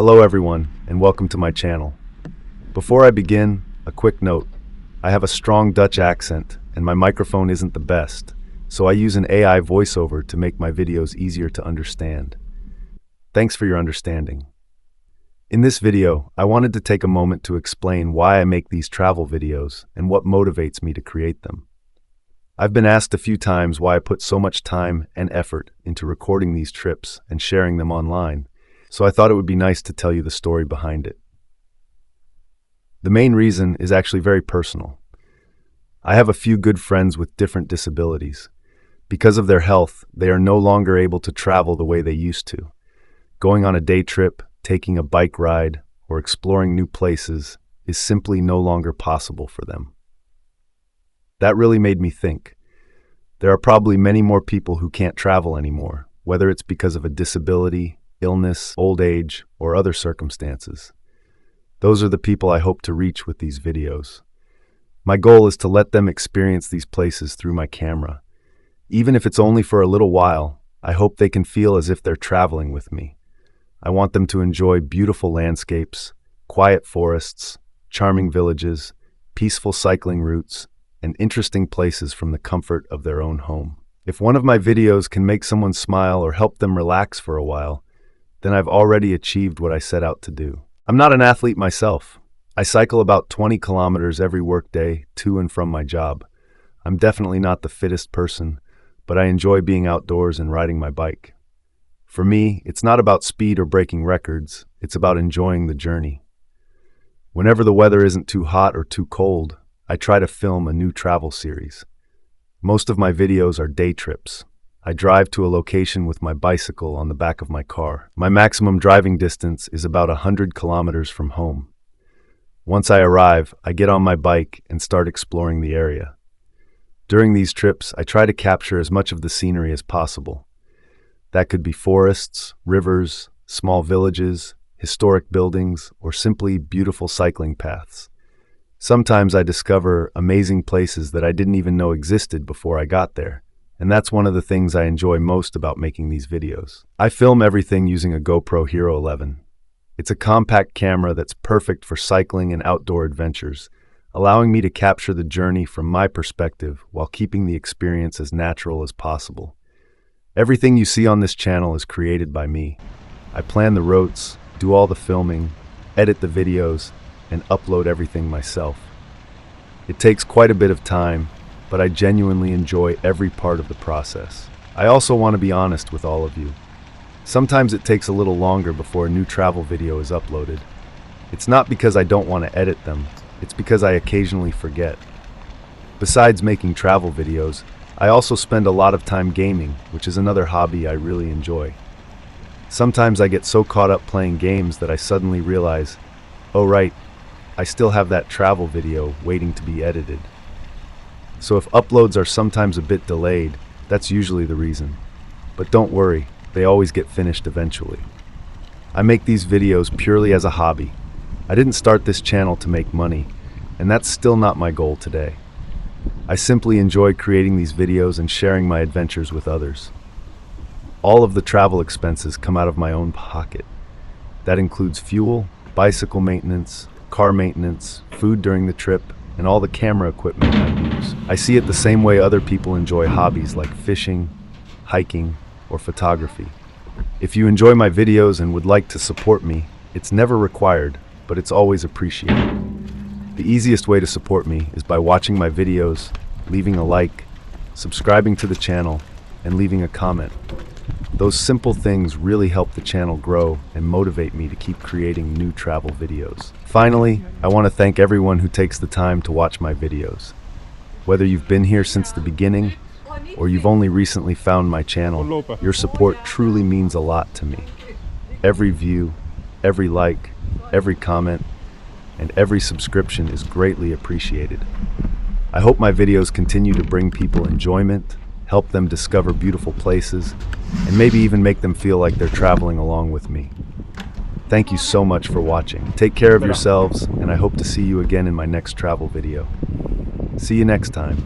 Hello everyone, and welcome to my channel. Before I begin, a quick note. I have a strong Dutch accent, and my microphone isn't the best, so I use an AI voiceover to make my videos easier to understand. Thanks for your understanding. In this video, I wanted to take a moment to explain why I make these travel videos and what motivates me to create them. I've been asked a few times why I put so much time and effort into recording these trips and sharing them online, so I thought it would be nice to tell you the story behind it. The main reason is actually very personal. I have a few good friends with different disabilities. Because of their health, they are no longer able to travel the way they used to. Going on a day trip, taking a bike ride, or exploring new places is simply no longer possible for them. That really made me think. There are probably many more people who can't travel anymore, whether it's because of a disability, illness, old age, or other circumstances. Those are the people I hope to reach with these videos. My goal is to let them experience these places through my camera. Even if it's only for a little while, I hope they can feel as if they're traveling with me. I want them to enjoy beautiful landscapes, quiet forests, charming villages, peaceful cycling routes, and interesting places from the comfort of their own home. If one of my videos can make someone smile or help them relax for a while, then I've already achieved what I set out to do. I'm not an athlete myself. I cycle about 20 kilometers every workday to and from my job. I'm definitely not the fittest person, but I enjoy being outdoors and riding my bike. For me, it's not about speed or breaking records, it's about enjoying the journey. Whenever the weather isn't too hot or too cold, I try to film a new travel series. Most of my videos are day trips. I drive to a location with my bicycle on the back of my car. My maximum driving distance is about 100 kilometers from home. Once I arrive, I get on my bike and start exploring the area. During these trips, I try to capture as much of the scenery as possible. That could be forests, rivers, small villages, historic buildings, or simply beautiful cycling paths. Sometimes I discover amazing places that I didn't even know existed before I got there. And that's one of the things I enjoy most about making these videos. I film everything using a GoPro Hero 11. It's a compact camera that's perfect for cycling and outdoor adventures, allowing me to capture the journey from my perspective while keeping the experience as natural as possible. Everything you see on this channel is created by me. I plan the routes, do all the filming, edit the videos, and upload everything myself. It takes quite a bit of time, but I genuinely enjoy every part of the process. I also want to be honest with all of you. Sometimes it takes a little longer before a new travel video is uploaded. It's not because I don't want to edit them, it's because I occasionally forget. Besides making travel videos, I also spend a lot of time gaming, which is another hobby I really enjoy. Sometimes I get so caught up playing games that I suddenly realize, oh right, I still have that travel video waiting to be edited. So if uploads are sometimes a bit delayed, that's usually the reason. But don't worry, they always get finished eventually. I make these videos purely as a hobby. I didn't start this channel to make money, and that's still not my goal today. I simply enjoy creating these videos and sharing my adventures with others. All of the travel expenses come out of my own pocket. That includes fuel, bicycle maintenance, car maintenance, food during the trip, and all the camera equipment I use. I see it the same way other people enjoy hobbies like fishing, hiking, or photography. If you enjoy my videos and would like to support me, it's never required, but it's always appreciated. The easiest way to support me is by watching my videos, leaving a like, subscribing to the channel, and leaving a comment. Those simple things really help the channel grow and motivate me to keep creating new travel videos. Finally, I want to thank everyone who takes the time to watch my videos. Whether you've been here since the beginning or you've only recently found my channel, your support truly means a lot to me. Every view, every like, every comment, and every subscription is greatly appreciated. I hope my videos continue to bring people enjoyment, help them discover beautiful places, and maybe even make them feel like they're traveling along with me. Thank you so much for watching. Take care of yourselves, and I hope to see you again in my next travel video. See you next time.